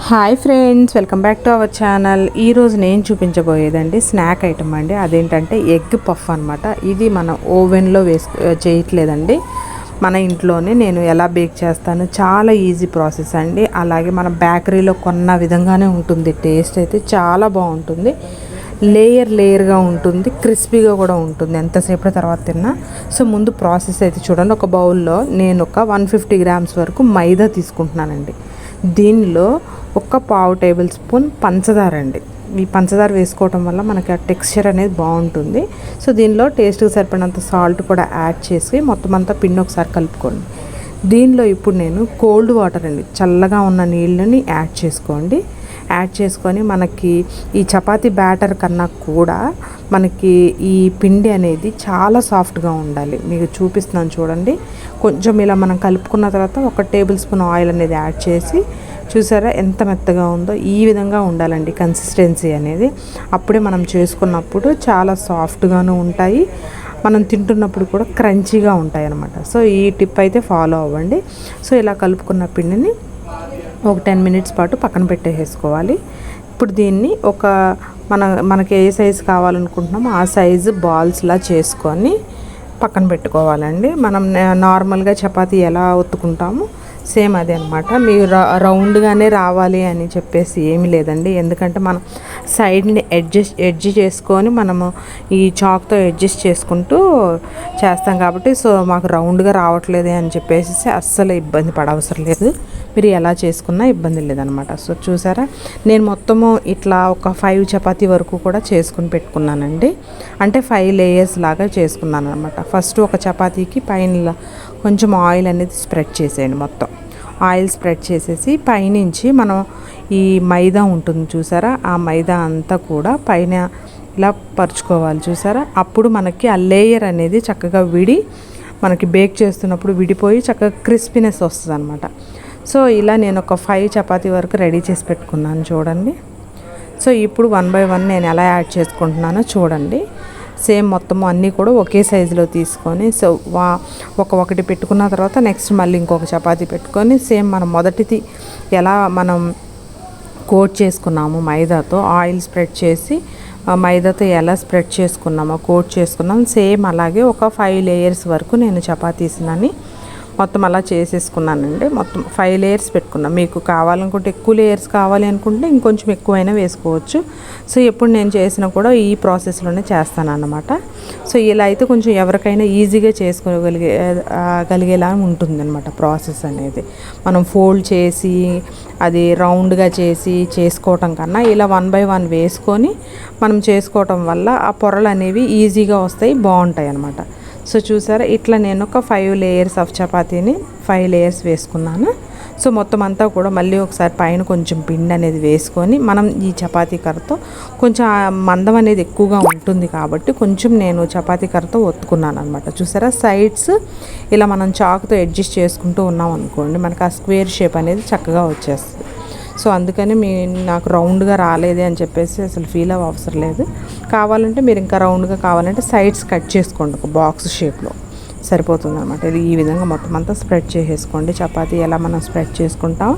Hi friends, welcome back to our channel. ఈరోజు నేను చూపించబోయేదండి snack item అండి. అదేంటంటే ఎగ్ పఫ్ అనమాట. ఇది మనం ఓవెన్లో చేయట్లేదండి, మన ఇంట్లోనే నేను ఎలా బేక్ చేస్తాను. చాలా ఈజీ ప్రాసెస్ అండి. అలాగే మన బేకరీలో కొన్న విధంగానే ఉంటుంది. టేస్ట్ అయితే చాలా బాగుంటుంది. లేయర్గా ఉంటుంది, క్రిస్పీగా కూడా ఉంటుంది ఎంతసేపటి తర్వాత తిన్నా. సో ముందు ప్రాసెస్ అయితే చూడండి. ఒక బౌల్లో నేను ఒక 150 గ్రామ్స్ వరకు మైదా తీసుకుంటున్నానండి. దీనిలో ఒక పావు టేబుల్ స్పూన్ పంచదార అండి. ఈ పంచదార వేసుకోవటం వల్ల మనకి ఆ టెక్స్చర్ అనేది బాగుంటుంది. సో దీనిలో టేస్ట్కి సరిపడినంత సాల్ట్ కూడా యాడ్ చేసి మొత్తం అంతా పిండి ఒకసారి కలుపుకోండి. దీనిలో ఇప్పుడు నేను కోల్డ్ వాటర్ అండి, చల్లగా ఉన్న నీళ్ళని యాడ్ చేసుకోండి. యాడ్ చేసుకొని మనకి ఈ చపాతీ బ్యాటర్ కన్నా కూడా మనకి ఈ పిండి అనేది చాలా సాఫ్ట్గా ఉండాలి. మీకు చూపిస్తున్నాను చూడండి. కొంచెం ఇలా మనం కలుపుకున్న తర్వాత ఒక టేబుల్ స్పూన్ ఆయిల్ అనేది యాడ్ చేసి, చూసారా ఎంత మెత్తగా ఉందో. ఈ విధంగా ఉండాలండి కన్సిస్టెన్సీ అనేది. అప్పుడే మనం చేసుకున్నప్పుడు చాలా సాఫ్ట్గాను ఉంటాయి, మనం తింటున్నప్పుడు కూడా క్రంచీగా ఉంటాయి అన్నమాట. సో ఈ టిప్ అయితే ఫాలో అవ్వండి. సో ఇలా కలుపుకున్న పిండిని ఒక 10 మినిట్స్ పాటు పక్కన పెట్టేసుకోవాలి. ఇప్పుడు దీన్ని మనకి ఏ సైజు కావాలనుకుంటున్నామో ఆ సైజు బాల్స్లా చేసుకొని పక్కన పెట్టుకోవాలండి. మనం నార్మల్గా చపాతీ ఎలా ఒత్తుకుంటామో సేమ్ అదే అనమాట. మీరు రౌండ్గానే రావాలి అని చెప్పేసి ఏమీ లేదండి. ఎందుకంటే మనం సైడ్ని ఎడ్జ్ చేసుకొని మనము ఈ చాక్తో అడ్జస్ట్ చేసుకుంటూ చేస్తాం కాబట్టి, సో మాకు రౌండ్గా రావట్లేదు అని చెప్పేసి అస్సలు ఇబ్బంది పడవసరం లేదు. మీరు ఎలా చేసుకున్నా ఇబ్బంది లేదనమాట. సో చూసారా, నేను మొత్తము ఇట్లా ఒక 5 చపాతీ వరకు కూడా చేసుకుని పెట్టుకున్నానండి. అంటే 5 లేయర్స్ లాగా చేసుకున్నాను అనమాట. ఫస్ట్ ఒక చపాతీకి పైన కొంచెం ఆయిల్ అనేది స్ప్రెడ్ చేసేయండి. మొత్తం ఆయిల్ స్ప్రెడ్ చేసేసి పైనుంచి మనం ఈ మైదా ఉంటుంది చూసారా, ఆ మైదా అంతా కూడా పైన ఇలా పరుచుకోవాలి చూసారా. అప్పుడు మనకి ఆ లేయర్ అనేది చక్కగా మనకి బేక్ చేస్తున్నప్పుడు విడిపోయి చక్కగా క్రిస్పీనెస్ వస్తుంది అనమాట. సో ఇలా నేను ఒక 5 చపాతీ వరకు రెడీ చేసి పెట్టుకున్నాను చూడండి. సో ఇప్పుడు 1 బై 1 నేను ఎలా యాడ్ చేసుకుంటున్నానో చూడండి. సేమ్ మొత్తము అన్నీ కూడా ఒకే సైజులో తీసుకొని, సో ఒకటి పెట్టుకున్న తర్వాత నెక్స్ట్ మళ్ళీ ఇంకొక చపాతీ పెట్టుకొని, సేమ్ మనం మొదటిది ఎలా మనం కోట్ చేసుకున్నాము మైదాతో, ఆయిల్ స్ప్రెడ్ చేసి మైదాతో ఎలా స్ప్రెడ్ చేసుకున్నామో కోట్ చేసుకున్నాం, సేమ్ అలాగే ఒక 5 లేయర్స్ వరకు నేను చపాతీస్ని మొత్తం అలా చేసేసుకున్నానండి. మొత్తం 5 లేయర్స్ పెట్టుకున్నాను. మీకు కావాలనుకుంటే ఎక్కువ లేయర్స్ కావాలి అనుకుంటే ఇంకొంచెం ఎక్కువైనా వేసుకోవచ్చు. సో ఎప్పుడు నేను చేసినా కూడా ఈ ప్రాసెస్లోనే చేస్తాను అన్నమాట. సో ఇలా అయితే కొంచెం ఎవరికైనా ఈజీగా చేసుకోగలిగేలా ఉంటుందన్నమాట ప్రాసెస్ అనేది. మనం ఫోల్డ్ చేసి అది రౌండ్గా చేసుకోవటం కన్నా ఇలా 1 బై 1 వేసుకొని మనం చేసుకోవటం వల్ల ఆ పొరలు అనేవి ఈజీగా వస్తాయి, బాగుంటాయి అన్నమాట. సో చూసారా, ఇట్లా నేను ఒక 5 లేయర్స్ ఆఫ్ చపాతీని 5 లేయర్స్ వేసుకున్నాను. సో మొత్తం అంతా కూడా మళ్ళీ ఒకసారి పైన కొంచెం పిండి అనేది వేసుకొని, మనం ఈ చపాతీ కర్రతో కొంచెం మందం అనేది ఎక్కువగా ఉంటుంది కాబట్టి కొంచెం నేను చపాతీ కర్రతో ఒత్తుకున్నాను అనమాట. చూసారా, సైడ్స్ ఇలా మనం చాకుతో అడ్జస్ట్ చేసుకుంటూ ఉన్నాం అనుకోండి, మనకు ఆ స్క్వేర్ షేప్ అనేది చక్కగా వచ్చేస్తుంది. సో అందుకని నాకు రౌండ్గా రాలేదే అని చెప్పేసి అసలు ఫీల్ అవసరం లేదు. కావాలంటే మీరు ఇంకా రౌండ్గా కావాలంటే సైడ్స్ కట్ చేసుకోండి, ఒక బాక్స్ షేప్లో సరిపోతుంది అనమాట. ఇది ఈ విధంగా మొత్తం అంతా స్ప్రెడ్ చేసేసుకోండి. చపాతీ ఎలా మనం స్ప్రెడ్ చేసుకుంటాం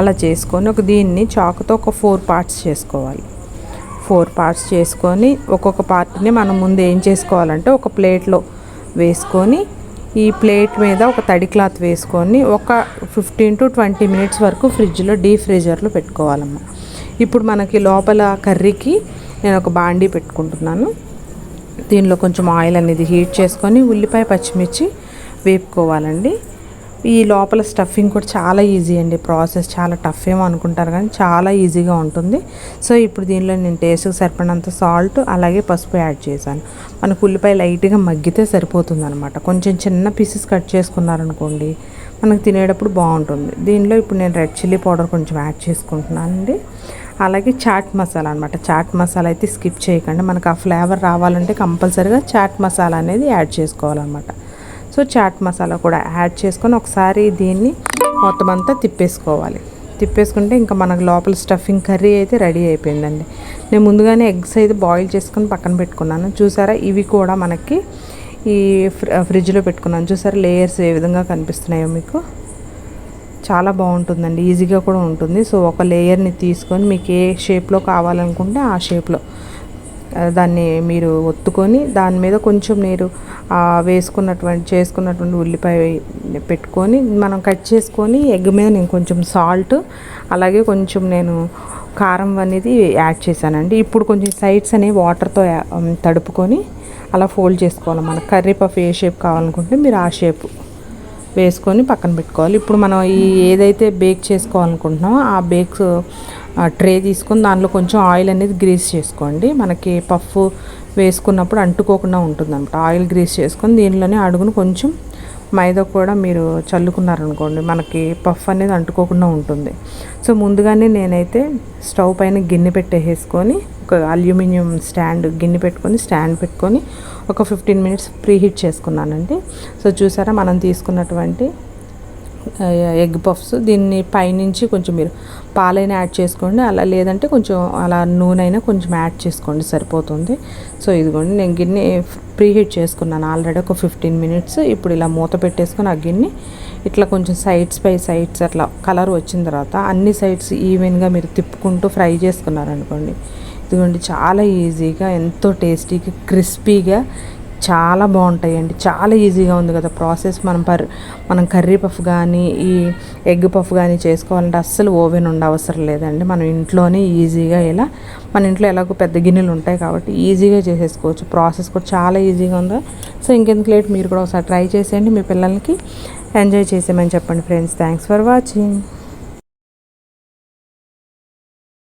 అలా చేసుకొని దీన్ని చాకుతో ఒక 4 పార్ట్స్ చేసుకోవాలి. 4 పార్ట్స్ చేసుకొని ఒక్కొక్క పార్ట్ని మనం ముందు ఏం చేసుకోవాలంటే ఒక ప్లేట్లో వేసుకొని, ఈ ప్లేట్ మీద ఒక తడి క్లాత్ వేసుకొని ఒక 15 to 20 మినిట్స్ వరకు డీప్ ఫ్రీజర్లో పెట్టుకోవాలమ్మా. ఇప్పుడు మనకి లోపల కర్రీకి నేను ఒక బాండీ పెట్టుకుంటున్నాను. దీనిలో కొంచెం ఆయిల్ అనేది హీట్ చేసుకొని ఉల్లిపాయ పచ్చిమిర్చి వేపుకోవాలండి. ఈ లోపల స్టఫింగ్ కూడా చాలా ఈజీ అండి. ప్రాసెస్ చాలా టఫ్ ఏమో అనుకుంటారు కానీ చాలా ఈజీగా ఉంటుంది. సో ఇప్పుడు దీనిలో నేను టేస్ట్కి సరిపడినంత సాల్ట్ అలాగే పసుపు యాడ్ చేశాను. మనకు ఉల్లిపాయ లైట్గా మగ్గితే సరిపోతుంది అనమాట. కొంచెం చిన్న పీసెస్ కట్ చేసుకున్నారనుకోండి మనకు తినేటప్పుడు బాగుంటుంది. దీనిలో ఇప్పుడు నేను రెడ్ చిల్లీ పౌడర్ కొంచెం యాడ్ చేసుకుంటున్నానండి. అలాగే చాట్ మసాలా అనమాట. చాట్ మసాలా అయితే స్కిప్ చేయకండి, మనకు ఆ ఫ్లేవర్ రావాలంటే కంపల్సరీగా చాట్ మసాలా అనేది యాడ్ చేసుకోవాలన్నమాట. సో చాట్ మసాలా కూడా యాడ్ చేసుకొని ఒకసారి దీన్ని మొత్తం అంతా తిప్పేసుకోవాలి. తిప్పేసుకుంటే ఇంకా మనకు లోపల స్టఫింగ్ కర్రీ అయితే రెడీ అయిపోయిందండి. నేను ముందుగానే ఎగ్స్ అయితే బాయిల్ చేసుకుని పక్కన పెట్టుకున్నాను. చూసారా, ఇవి కూడా మనకి ఈ ఫ్రిడ్జ్లో పెట్టుకున్నాను. చూసారా లేయర్స్ ఏ విధంగా కనిపిస్తున్నాయో మీకు. చాలా బాగుంటుందండి, ఈజీగా కూడా ఉంటుంది. సో ఒక లేయర్ని తీసుకొని మీకు ఏ షేప్లో కావాలనుకుంటే ఆ షేప్లో దాన్ని మీరు ఒత్తుకొని దాని మీద కొంచెం నీరు చేసుకున్నటువంటి ఉల్లిపాయ పెట్టుకొని మనం కట్ చేసుకొని ఎగ్ మీద నేను కొంచెం సాల్ట్ అలాగే కొంచెం నేను కారం అనేది యాడ్ చేశానండి. ఇప్పుడు కొంచెం సైడ్స్ అనేవి వాటర్తో తడుపుకొని అలా ఫోల్డ్ చేసుకోవాలి. మనకు కర్రీ పఫ్ ఏ షేప్ కావాలనుకుంటే మీరు ఆ షేప్ వేసుకొని పక్కన పెట్టుకోవాలి. ఇప్పుడు మనం ఏదైతే బేక్ చేసుకోవాలనుకుంటున్నామో ఆ ట్రే తీసుకొని దానిలో కొంచెం ఆయిల్ అనేది గ్రీస్ చేసుకోండి. మనకి పఫ్ వేసుకున్నప్పుడు అంటుకోకుండా ఉంటుందన్నమాట. ఆయిల్ గ్రీస్ చేసుకొని దీనిలోనే అడుగును కొంచెం మైదా కూడా మీరు చల్లుకున్నారనుకోండి మనకి పఫ్ అనేది అంటుకోకుండా ఉంటుంది. సో ముందుగానే నేనైతే స్టవ్ పైన గిన్నె పెట్టేసుకొని ఒక అల్యూమినియం గిన్నె పెట్టుకొని స్టాండ్ పెట్టుకొని ఒక 15 మినిట్స్ ప్రీహీట్ చేసుకున్నానండి. సో చూసారా, మనం తీసుకున్నటువంటి ఎగ్ పఫ్స్ దీన్ని పైనుంచి కొంచెం మీరు పాలైనా యాడ్ చేసుకోండి, అలా లేదంటే కొంచెం అలా నూనె అయినా కొంచెం యాడ్ చేసుకోండి, సరిపోతుంది. సో ఇదిగోండి నేను గిన్నె ప్రీహీట్ చేసుకున్నాను ఆల్రెడీ ఒక 15 మినిట్స్. ఇప్పుడు ఇలా మూత పెట్టేసుకొని ఆ గిన్నె ఇట్లా కొంచెం సైడ్స్ అట్లా కలర్ వచ్చిన తర్వాత అన్ని సైడ్స్ ఈవెన్గా మీరు తిప్పుకుంటూ ఫ్రై చేసుకున్నారనుకోండి, ఇదిగోండి చాలా ఈజీగా ఎంతో టేస్టీగా క్రిస్పీగా చాలా బాగుంటాయండి. చాలా ఈజీగా ఉంది కదా ప్రాసెస్. మనం కర్రీ పఫ్ కానీ ఈ ఎగ్ పఫ్ కానీ చేసుకోవాలంటే అస్సలు ఓవెన్ అవసరం లేదండి. మనం ఇంట్లోనే ఈజీగా మన ఇంట్లో ఎలాగో పెద్ద గిన్నెలు ఉంటాయి కాబట్టి ఈజీగా చేసేసుకోవచ్చు. ప్రాసెస్ కూడా చాలా ఈజీగా ఉందా. సో ఇంకెందుకు లేట్, మీరు కూడా ఒకసారి ట్రై చేసేయండి, మీ పిల్లలకి ఎంజాయ్ చేసేయమని చెప్పండి ఫ్రెండ్స్. Thanks for watching.